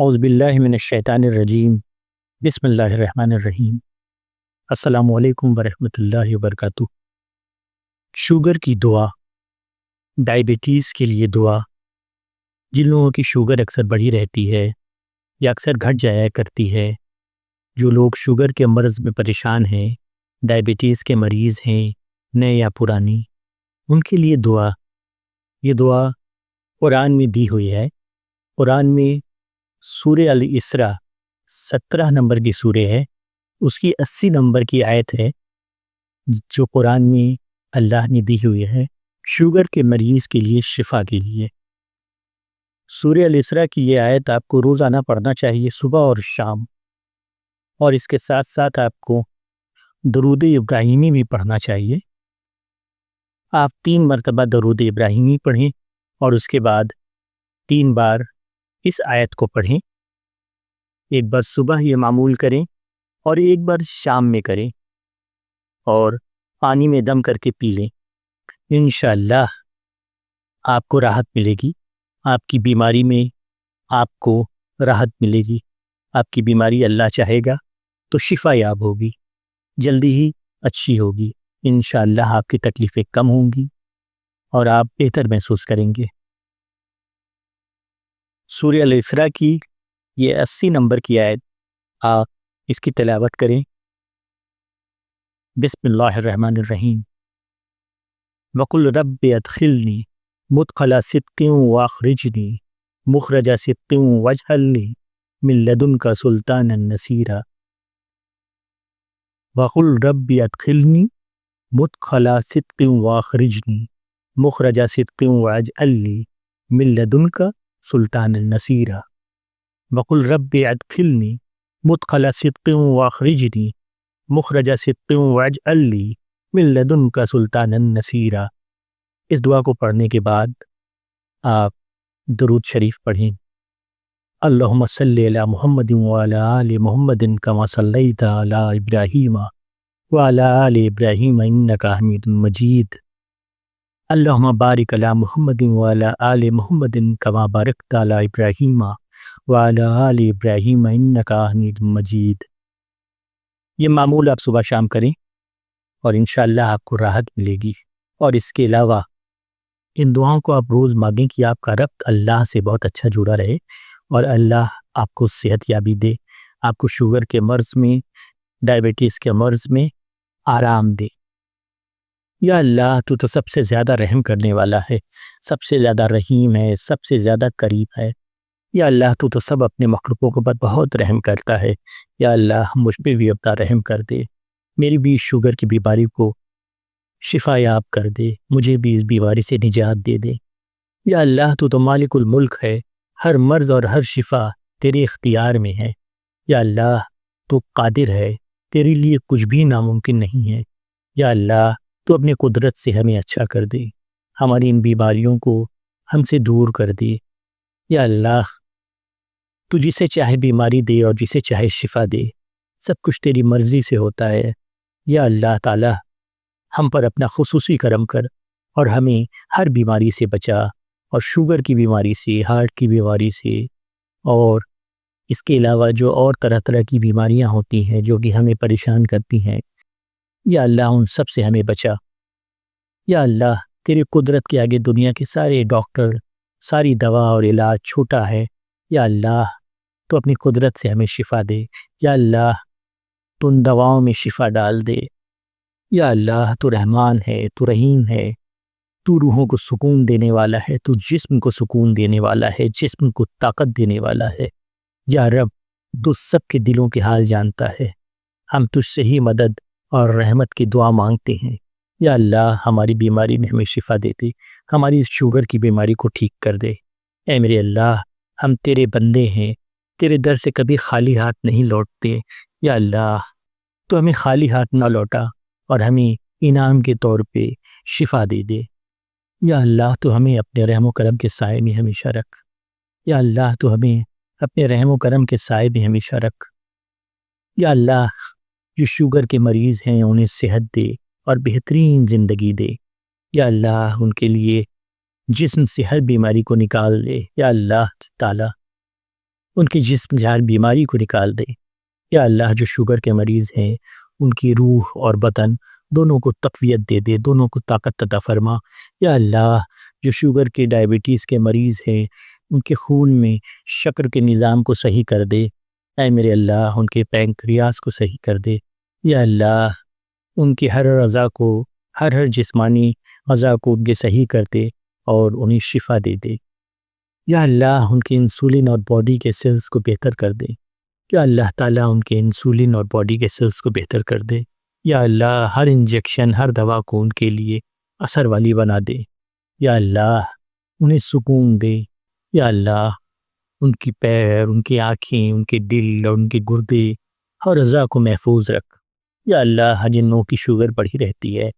اعوذ باللہ من الشیطان الرجیم، بسم اللہ الرحمن الرحیم۔ السلام علیکم ورحمۃ اللہ وبرکاتہ۔ شوگر کی دعا، ڈائبٹیز کے لیے دعا۔ جن لوگوں کی شوگر اکثر بڑھی رہتی ہے یا اکثر گھٹ جایا کرتی ہے، جو لوگ شوگر کے مرض میں پریشان ہیں، ڈائبٹیز کے مریض ہیں، نئے یا پرانی، ان کے لیے دعا۔ یہ دعا قرآن میں دی ہوئی ہے۔ قرآن میں سورہ الاسراء 17 نمبر کی سورہ ہے، اس کی 80 نمبر کی آیت ہے جو قرآن میں اللہ نے دی ہوئی ہے شوگر کے مریض کے لیے، شفا کے لیے۔ سورہ الاسراء کی یہ آیت آپ کو روزانہ پڑھنا چاہیے، صبح اور شام، اور اس کے ساتھ ساتھ آپ کو درود ابراہیمی بھی پڑھنا چاہیے۔ آپ 3 مرتبہ درود ابراہیمی پڑھیں اور اس کے بعد 3 بار اس آیت کو پڑھیں۔ ایک بار صبح یہ معمول کریں اور ایک بار شام میں کریں، اور پانی میں دم کر کے پی لیں۔ انشاءاللہ آپ کو راحت ملے گی، آپ کی بیماری میں آپ کو راحت ملے گی۔ آپ کی بیماری اللہ چاہے گا تو شفا یاب ہوگی، جلدی ہی اچھی ہوگی۔ انشاءاللہ آپ کی تکلیفیں کم ہوں گی اور آپ بہتر محسوس کریں گے۔ سورہ الاسراء کی یہ 80 نمبر کی آیت، آپ اس کی تلاوت کریں۔ بسم اللہ الرحمن الرحیم۔ وَقُلْ رَبِّ أَدْخِلْنِي مُدْخَلَ صِدْقٍ وَأَخْرِجْنِي مُخْرَجَ صِدْقٍ وَاجْعَلْ لِي مِن لَّدُنْكَ سُلْطَانًا نَصِيرًا۔ وَقُلْ رَبِّ أَدْخِلْنِي مُدْخَلَ صِدْقٍ وَأَخْرِجْنِي مُخْرَجَ صِدْقٍ وَاجْعَلْ لِي مِن لَّدُنْكَ سُلْطَانًا نَصِيرًا۔ وَقُلْ رَبِّ أَدْخِلْنِي مُدْخَلَ صِدْقٍ وَأَخْرِجْنِي مُخْرَجَ صِدْقٍ وَاجْعَلْ لِي مِن لَّدُنْكَ سُلْطَانًا نَصِيرًا۔ اس دعا کو پڑھنے کے بعد آپ درود شریف پڑھیں۔ اللہم صلی علی محمد وعلی آل محمد کما صلیت علی ابراہیم وعلی آل ابراہیم انک حمید مجید۔ اللہم بارک علی محمد وعلی آل محمد کما بارکت علی ابراہیم وعلی آل ابراہیم انک حمید مجید۔ یہ معمول آپ صبح شام کریں اور انشاءاللہ آپ کو راحت ملے گی۔ اور اس کے علاوہ ان دعاؤں کو آپ روز مانگیں کہ آپ کا ربط اللہ سے بہت اچھا جڑا رہے اور اللہ آپ کو صحت یابی دے، آپ کو شوگر کے مرض میں، ڈائبٹیز کے مرض میں آرام دے۔ یا اللہ، تو سب سے زیادہ رحم کرنے والا ہے، سب سے زیادہ رحیم ہے، سب سے زیادہ قریب ہے۔ یا اللہ، تو سب اپنے مخلوقوں کے اوپر بہت رحم کرتا ہے۔ یا اللہ، مجھ پہ بھی اپنا رحم کر دے، میری بھی شوگر کی بیماری کو شفا یاب کر دے، مجھے بھی اس بیماری سے نجات دے دے۔ یا اللہ، تو مالک الملک ہے، ہر مرض اور ہر شفا تیرے اختیار میں ہے۔ یا اللہ، تو قادر ہے، تیرے لیے کچھ بھی ناممکن نہیں ہے۔ یا اللہ، تو اپنے قدرت سے ہمیں اچھا کر دے، ہماری ان بیماریوں کو ہم سے دور کر دے۔ یا اللہ، تو جسے چاہے بیماری دے اور جسے چاہے شفا دے، سب کچھ تیری مرضی سے ہوتا ہے۔ یا اللہ تعالی، ہم پر اپنا خصوصی کرم کر اور ہمیں ہر بیماری سے بچا، اور شوگر کی بیماری سے، ہارٹ کی بیماری سے، اور اس کے علاوہ جو اور طرح طرح کی بیماریاں ہوتی ہیں جو کہ ہمیں پریشان کرتی ہیں، یا اللہ ان سب سے ہمیں بچا۔ یا اللہ، تیری قدرت کے آگے دنیا کے سارے ڈاکٹر، ساری دوا اور علاج چھوٹا ہے۔ یا اللہ، تو اپنی قدرت سے ہمیں شفا دے۔ یا اللہ، تو ان دواؤں میں شفا ڈال دے۔ یا اللہ، تو رحمان ہے، تو رحیم ہے، تو روحوں کو سکون دینے والا ہے، تو جسم کو سکون دینے والا ہے، جسم کو طاقت دینے والا ہے۔ یا رب، تو سب کے دلوں کے حال جانتا ہے، ہم تجھ سے ہی مدد اور رحمت کی دعا مانگتے ہیں۔ یا اللہ، ہماری بیماری میں ہمیں شفا دے دے، ہماری اس شوگر کی بیماری کو ٹھیک کر دے۔ اے میرے اللہ، ہم تیرے بندے ہیں، تیرے در سے کبھی خالی ہاتھ نہیں لوٹتے۔ یا اللہ، تو ہمیں خالی ہاتھ نہ لوٹا اور ہمیں انعام کے طور پہ شفا دے دے۔ یا اللہ، تو ہمیں اپنے رحم و کرم کے سائے میں ہمیشہ رکھ۔ یا اللہ، تو ہمیں اپنے رحم و کرم کے سائے میں ہمیشہ رکھ۔ یا اللہ، جو شوگر کے مریض ہیں انہیں صحت دے اور بہترین زندگی دے۔ یا اللہ، ان کے لیے جسم سے ہر بیماری کو نکال دے۔ یا اللہ تعالی، ان کی جسم سے ہر بیماری کو نکال دے۔ یا اللہ جو شوگر کے مریض ہیں ان کی روح اور بدن دونوں کو تقویت دے دے، دونوں کو طاقت عطا فرما۔ یا اللہ جو شوگر کے ڈائبٹیز کے مریض ہیں ان کے خون میں شکر کے نظام کو صحیح کر دے۔ اے میرے اللہ ان کے پینکریاس کو صحیح کر دے۔ یا اللہ ان کی ہر اعضاء کو، ہر جسمانی اعضاء کو ان کے صحیح کر دے اور انہیں شفا دے دے۔ یا اللہ ان کے انسولین اور باڈی کے سیلز کو بہتر کر دے۔ یا اللہ تعالیٰ ان کے انسولین اور باڈی کے سیلز کو بہتر کر دے۔ یا اللہ ہر انجیکشن، ہر دوا کو ان کے لیے اثر والی بنا دے۔ یا اللہ انہیں سکون دے۔ یا اللہ ان کی پیر، ان کی آنکھیں، ان کے دل اور ان کے گردے ہر اعضاء کو محفوظ رکھ۔ یا اللہ جن لوگوں کی شوگر بڑھی رہتی ہے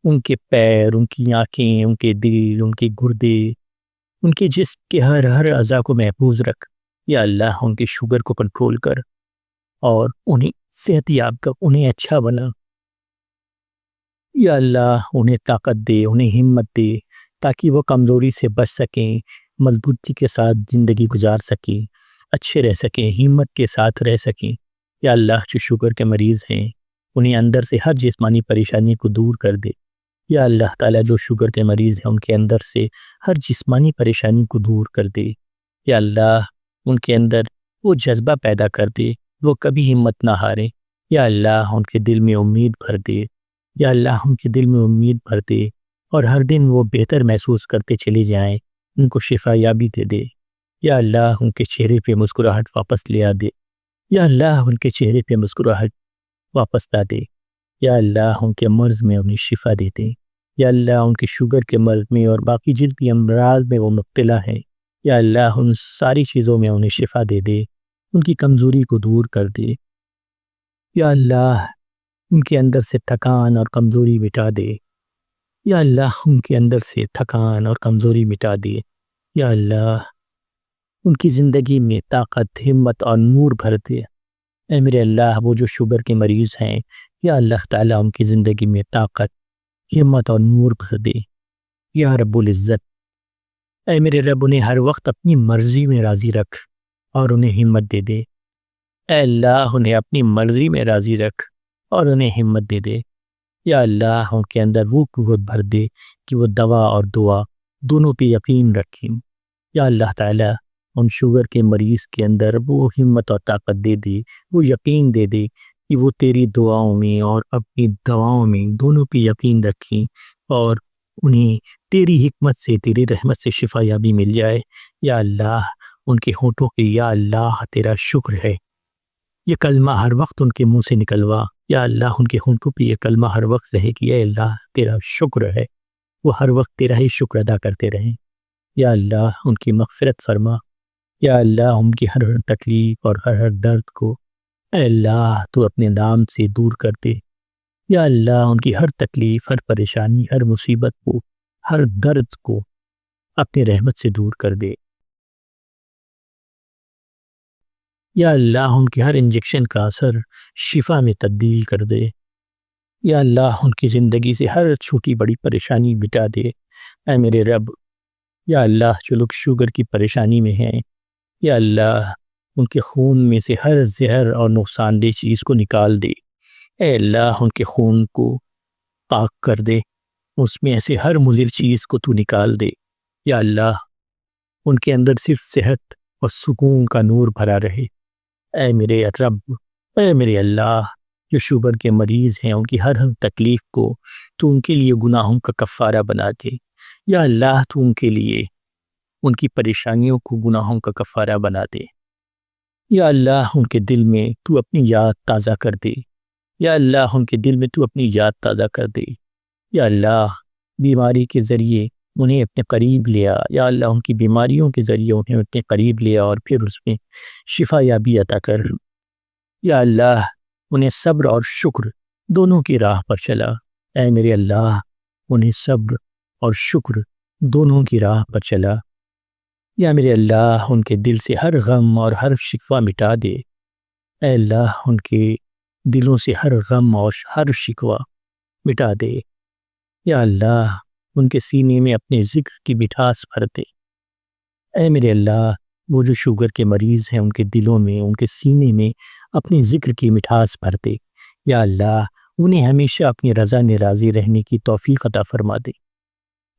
ان کے پیر، ان کی آنکھیں، ان کے دل، ان کے گردے، ان کے جسم کے ہر اعضاء کو محفوظ رکھ۔ یا اللہ ان کی شوگر کو کنٹرول کر اور انہیں صحت یاب کر، انہیں اچھا بنا۔ یا اللہ انہیں طاقت دے، انہیں ہمت دے تاکہ وہ کمزوری سے بچ سکیں، مضبوطی کے ساتھ زندگی گزار سکیں، اچھے رہ سکیں، ہمت کے ساتھ رہ سکیں۔ یا اللہ جو شوگر کے مریض ہیں انہیں اندر سے ہر جسمانی پریشانی کو دور کر دے۔ یا اللہ تعالیٰ جو شوگر کے مریض ہیں ان کے اندر سے ہر جسمانی پریشانی کو دور کر دے۔ یا اللہ ان کے اندر وہ جذبہ پیدا کر دے، وہ کبھی ہمت نہ ہارے۔ یا اللہ ان کے دل میں امید بھر دے۔ یا اللہ ان کے دل میں امید بھر دے اور ہر دن وہ بہتر محسوس کرتے چلے جائیں، ان کو شفا یابی دے دے۔ یا اللہ ان کے چہرے پہ مسکراہٹ واپس لے آ دے۔ یا اللہ ان کے چہرے پہ مسکراہٹ واپس لا دے۔ یا اللہ ان کے مرض میں انہیں شفا دے دے۔ یا اللہ ان کے شوگر کے مرض میں اور باقی جن بھی امراض میں وہ مبتلا ہیں، یا اللہ ان ساری چیزوں میں انہیں شفا دے دے، ان کی کمزوری کو دور کر دے۔ یا اللہ ان کے اندر سے تھکان اور کمزوری مٹا دے۔ یا اللہ ان کے اندر سے تھکان اور کمزوری مٹا دے۔ یا اللہ ان کی زندگی میں طاقت، ہمت اور نور بھر دے۔ اے میرے اللہ وہ جو شوگر کے مریض ہیں یا اللہ تعالیٰ ان کی زندگی میں طاقت، ہمت اور نور بھر دے۔ یا رب العزت اے میرے رب انہیں ہر وقت اپنی مرضی میں راضی رکھ اور انہیں ہمت دے دے۔ اے اللہ انہیں اپنی مرضی میں راضی رکھ اور انہیں ہمت دے دے۔ یا اللہ ان کے اندر وہ قوت بھر دے کہ وہ دوا اور دعا دونوں پہ یقین رکھیں۔ یا اللہ تعالیٰ ان شوگر کے مریض کے اندر وہ ہمت اور طاقت دے دے، وہ یقین دے دے کہ وہ تیری دعاؤں میں اور اپنی دواؤں میں دونوں پہ یقین رکھیں اور انہیں تیری حکمت سے، تیری رحمت سے شفا یابی مل جائے۔ یا اللہ ان کے ہونٹوں پہ یا اللہ تیرا شکر ہے، یہ کلمہ ہر وقت ان کے منہ سے نکلوا۔ یا اللہ ان کے ہونٹوں پہ یہ کلمہ ہر وقت رہے کہ اے اللہ تیرا شکر ہے، وہ ہر وقت تیرا ہی شکر ادا کرتے رہیں۔ یا اللہ ان کی مغفرت فرما۔ یا اللہ ان کی ہر تکلیف اور ہر درد کو اے اللہ تو اپنے نام سے دور کر دے۔ یا اللہ ان کی ہر تکلیف، ہر پریشانی، ہر مصیبت کو، ہر درد کو اپنے رحمت سے دور کر دے۔ یا اللہ ان کے ہر انجیکشن کا اثر شفا میں تبدیل کر دے۔ یا اللہ ان کی زندگی سے ہر چھوٹی بڑی پریشانی مٹا دے۔ اے میرے رب یا اللہ جو لوگ شوگر کی پریشانی میں ہیں یا اللہ ان کے خون میں سے ہر زہر اور نقصان دہ چیز کو نکال دے۔ اے اللہ ان کے خون کو پاک کر دے، اس میں ایسے ہر مضر چیز کو تو نکال دے۔ یا اللہ ان کے اندر صرف صحت اور سکون کا نور بھرا رہے۔ اے میرے رب، اے میرے اللہ جو شوگر کے مریض ہیں ان کی ہر تکلیف کو تو ان کے لیے گناہوں کا کفارہ بنا دے۔ یا اللہ تو ان کے لیے ان کی پریشانیوں کو گناہوں کا کفارہ بنا دے۔ یا اللہ ان کے دل میں تو اپنی یاد تازہ کر دے۔ یا اللہ ان کے دل میں تو اپنی یاد تازہ کر دے۔ یا اللہ بیماری کے ذریعے انہیں اپنے قریب لیا۔ یا اللہ ان کی بیماریوں کے ذریعے انہیں اپنے قریب لیا اور پھر اس میں شفا یابی عطا کر۔ یا اللہ انہیں صبر اور شکر دونوں کی راہ پر چلا۔ اے میرے اللہ انہیں صبر اور شکر دونوں کی راہ پر چلا۔ یا میرے اللہ ان کے دل سے ہر غم اور ہر شکوہ مٹا دے۔ اے اللہ ان کے دلوں سے ہر غم اور ہر شکوہ مٹا دے۔ یا اللہ ان کے سینے میں اپنے ذکر کی مٹھاس بھر دے۔ اے میرے اللہ وہ جو شوگر کے مریض ہیں ان کے دلوں میں، ان کے سینے میں اپنے ذکر کی مٹھاس بھر دے۔ یا اللہ انہیں ہمیشہ اپنی رضا میں راضی رہنے کی توفیق عطا فرما دے۔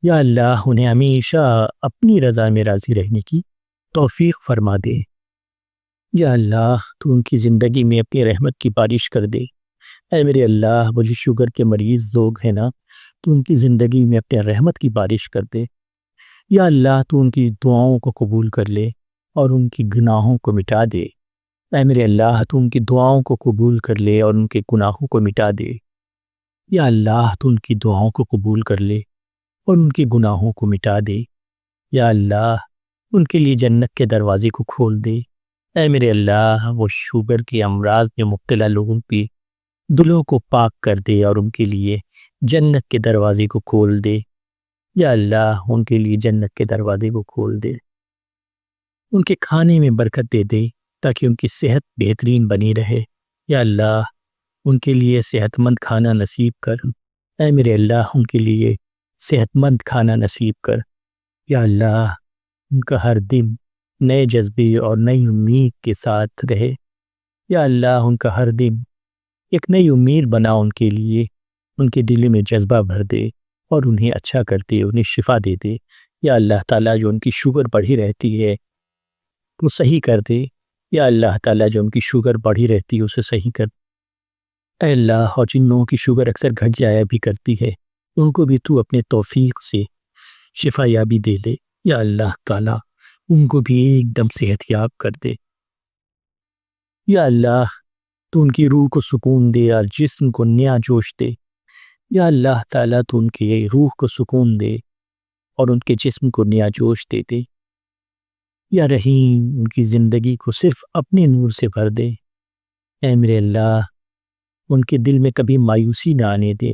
یا اللہ انہیں ہمیشہ اپنی رضا میں راضی رہنے کی توفیق فرما دے۔ یا اللہ تو ان کی زندگی میں اپنی رحمت کی بارش کر دے۔ اے میرے اللہ وہ جو شوگر کے مریض لوگ ہیں نا، تو ان کی زندگی میں اپنے رحمت کی بارش کر دے۔ یا اللہ تو ان کی دعاؤں کو قبول کر لے اور ان کی گناہوں کو مٹا دے۔ اے میرے اللہ تو ان کی دعاؤں کو قبول کر لے اور ان کے گناہوں کو مٹا دے۔ یا اللہ تو ان کی دعاؤں کو قبول کر لے اور ان کے گناہوں کو مٹا دے۔ یا اللہ ان کے لیے جنت کے دروازے کو کھول دے۔ اے میرے اللہ وہ شوگر کے امراض میں مبتلا لوگوں کی دلوں کو پاک کر دے اور ان کے لیے جنت کے دروازے کو کھول دے۔ یا اللہ ان کے لیے جنت کے دروازے کو کھول دے، ان کے کھانے میں برکت دے دے تاکہ ان کی صحت بہترین بنی رہے۔ یا اللہ ان کے لیے صحت مند کھانا نصیب کر۔ اے میرے اللہ ان کے لیے صحت مند کھانا نصیب کر۔ یا اللہ ان کا ہر دن نئے جذبے اور نئی امید کے ساتھ رہے۔ یا اللہ ان کا ہر دن ایک نئی امید بنا ان کے لیے، ان کے دل میں جذبہ بھر دے اور انہیں اچھا کر دے، انہیں شفا دے دے۔ یا اللہ تعالیٰ جو ان کی شوگر بڑھی رہتی ہے وہ صحیح کر دے۔ یا اللہ تعالیٰ جو ان کی شوگر بڑھی رہتی ہے اسے صحیح کر دے۔ اے اللہ اور جن لوگوں کی شوگر اکثر گھٹ جایا بھی کرتی ہے ان کو بھی تو اپنے توفیق سے شفا یابی دے لے۔ یا اللہ تعالیٰ ان کو بھی ایک دم صحت یاب کر دے۔ یا اللہ تو ان کی روح کو سکون دے اور جسم کو نیا جوش دے۔ یا اللہ تعالیٰ تو ان کی روح کو سکون دے اور ان کے جسم کو نیا جوش دے دے۔ یا رحیم ان کی زندگی کو صرف اپنے نور سے بھر دے۔ اے میرے اللہ ان کے دل میں کبھی مایوسی نہ آنے دے۔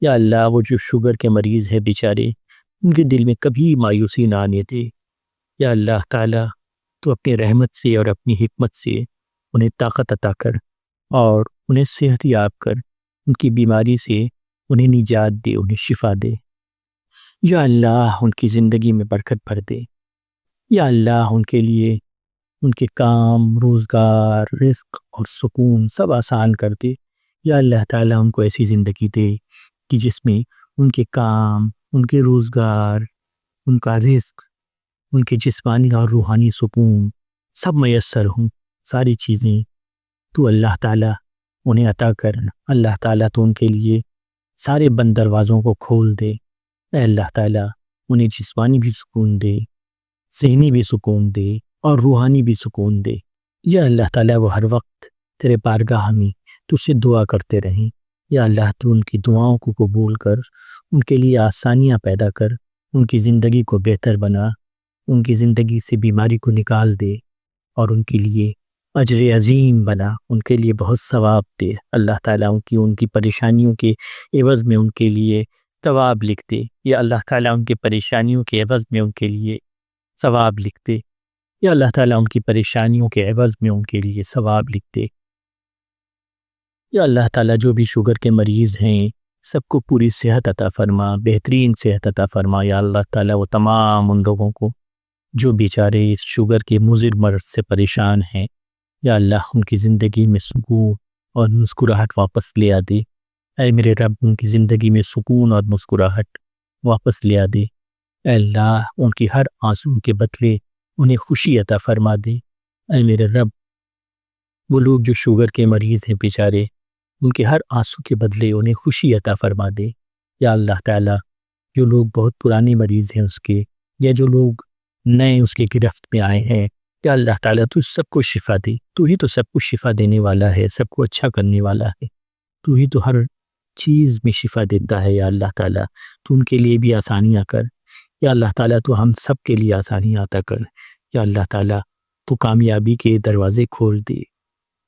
یا اللہ وہ جو شوگر کے مریض ہے بیچارے ان کے دل میں کبھی مایوسی نہ آنے دے۔ یا اللہ تعالیٰ تو اپنی رحمت سے اور اپنی حکمت سے انہیں طاقت عطا کر اور انہیں صحت یاب کر، ان کی بیماری سے انہیں نجات دے، انہیں شفا دے۔ یا اللہ ان کی زندگی میں برکت بھر دے۔ یا اللہ ان کے لیے ان کے کام، روزگار، رزق اور سکون سب آسان کر دے۔ یا اللہ تعالیٰ ان کو ایسی زندگی دے کہ جس میں ان کے کام، ان کے روزگار، ان کا رزق، ان کے جسمانی اور روحانی سکون سب میسر ہوں۔ ساری چیزیں تو اللہ تعالیٰ انہیں عطا کر۔ اللہ تعالیٰ تو ان کے لیے سارے بند دروازوں کو کھول دے۔ اے اللہ تعالیٰ انہیں جسمانی بھی سکون دے، ذہنی بھی سکون دے اور روحانی بھی سکون دے۔ یا اللہ تعالیٰ وہ ہر وقت تیرے بارگاہ میں تجھ سے دعا کرتے رہیں۔ یا اللہ تو ان کی دعاؤں کو قبول کر، ان کے لیے آسانیاں پیدا کر، ان کی زندگی کو بہتر بنا، ان کی زندگی سے بیماری کو نکال دے اور ان کے لیے اجر عظیم بنا، ان کے لیے بہت ثواب دے۔ اللہ تعالیٰ ان کی پریشانیوں کے عوض میں ان کے لیے ثواب لکھ دے۔ یا اللہ تعالیٰ ان کی پریشانیوں کے عوض میں ان کے لیے ثواب لکھ دے۔ یا اللہ تعالیٰ ان کی پریشانیوں کے عوض میں ان کے لیے ثواب لکھ دے۔ یا اللہ تعالیٰ جو بھی شوگر کے مریض ہیں سب کو پوری صحت عطا فرما، بہترین صحت عطا فرما۔ یا اللہ تعالیٰ وہ تمام ان لوگوں کو جو بیچارے اس شوگر کے مضر مرض سے پریشان ہیں، یا اللہ ان کی زندگی میں سکون اور مسکراہٹ واپس لے آ دے۔ اے میرے رب ان کی زندگی میں سکون اور مسکراہٹ واپس لے آ دے۔ اے اللہ ان کی ہر آنسو کے بدلے انہیں خوشی عطا فرما دے۔ اے میرے رب وہ لوگ جو شوگر کے مریض ہیں بیچارے ان کے ہر آنسو کے بدلے انہیں خوشی عطا فرما دے۔ یا اللہ تعالیٰ جو لوگ بہت پرانے مریض ہیں اس کے، یا جو لوگ نئے اس کے گرفت میں آئے ہیں، یا اللہ تعالیٰ تو سب کو شفا دے۔ تو ہی تو سب کو شفا دینے والا ہے، سب کو اچھا کرنے والا ہے۔ تو ہی تو ہر چیز میں شفا دیتا ہے۔ یا اللہ تعالیٰ تو ان کے لیے بھی آسانیاں کر۔ یا اللہ تعالیٰ تو ہم سب کے لیے آسانیاں عطا کر۔ یا اللہ تعالیٰ تو کامیابی کے دروازے کھول دے۔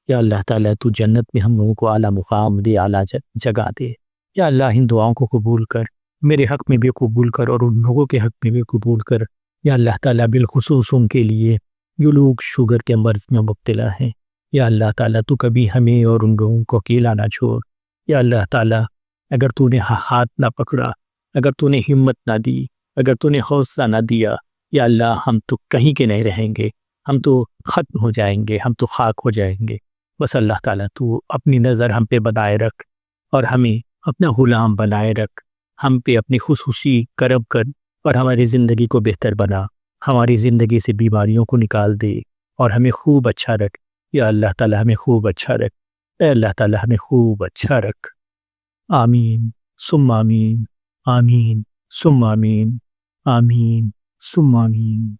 یا اللہ تعالیٰ تو جنت میں ہم لوگوں کو اعلیٰ مقام دے، اعلیٰ جگہ دے۔ یا اللہ ان دعاؤں کو قبول کر، میرے حق میں بھی قبول کر اور ان لوگوں کے حق میں بھی قبول کر۔ یا اللہ تعالیٰ بالخصوص ان کے لیے جو لوگ شوگر کے مرض میں مبتلا ہیں، یا اللہ تعالیٰ تو کبھی ہمیں اور ان لوگوں کو اکیلا نہ چھوڑ۔ یا اللہ تعالیٰ اگر تو نے ہاتھ نہ پکڑا، اگر تو نے ہمت نہ دی، اگر تو نے حوصلہ نہ دیا، یا اللہ ہم تو کہیں کے نہیں رہیں گے، ہم تو ختم ہو جائیں گے، ہم تو خاک ہو جائیں گے، بس اللہ تعالیٰ تو اپنی نظر ہم پہ بنائے رکھ اور ہمیں اپنا غلام بنائے رکھ، ہم پہ اپنی خصوصی کرم کر اور ہماری زندگی کو بہتر بنا، ہماری زندگی سے بیماریوں کو نکال دے اور ہمیں خوب اچھا رکھ، یا اللہ تعالیٰ ہمیں خوب اچھا رکھ، اے اللہ تعالیٰ ہمیں خوب اچھا رکھ۔ آمین ثم آمین، آمین ثم آمین، آمین ثم آمین۔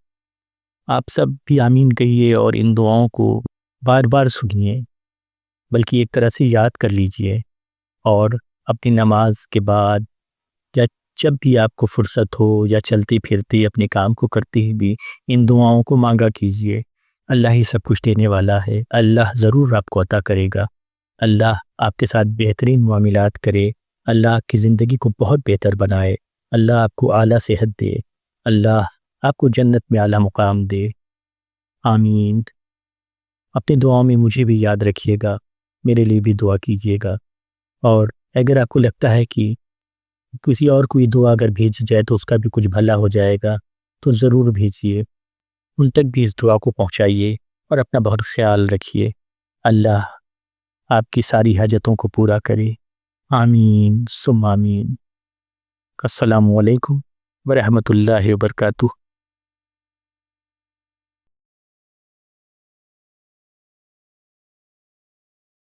آپ سب بھی آمین کہیے اور ان دعاؤں کو بار بار سنیے، بلکہ ایک طرح سے یاد کر لیجئے، اور اپنی نماز کے بعد یا جب بھی آپ کو فرصت ہو یا چلتے پھرتے اپنے کام کو کرتے ہی بھی ان دعاؤں کو مانگا کیجئے۔ اللہ ہی سب کچھ دینے والا ہے، اللہ ضرور آپ کو عطا کرے گا، اللہ آپ کے ساتھ بہترین معاملات کرے، اللہ آپ کی زندگی کو بہت بہتر بنائے، اللہ آپ کو اعلیٰ صحت دے، اللہ آپ کو جنت میں اعلیٰ مقام دے۔ آمین۔ اپنی دعاؤں میں مجھے بھی یاد رکھیے گا، میرے لیے بھی دعا کیجیے گا، اور اگر آپ کو لگتا ہے کہ کسی اور کوئی دعا اگر بھیج جائے تو اس کا بھی کچھ بھلا ہو جائے گا تو ضرور بھیجیے، ان تک بھی اس دعا کو پہنچائیے اور اپنا بہت خیال رکھیے۔ اللہ آپ کی ساری حاجتوں کو پورا کرے۔ آمین ثم آمین۔ السلام علیکم ورحمۃ اللہ وبرکاتہ۔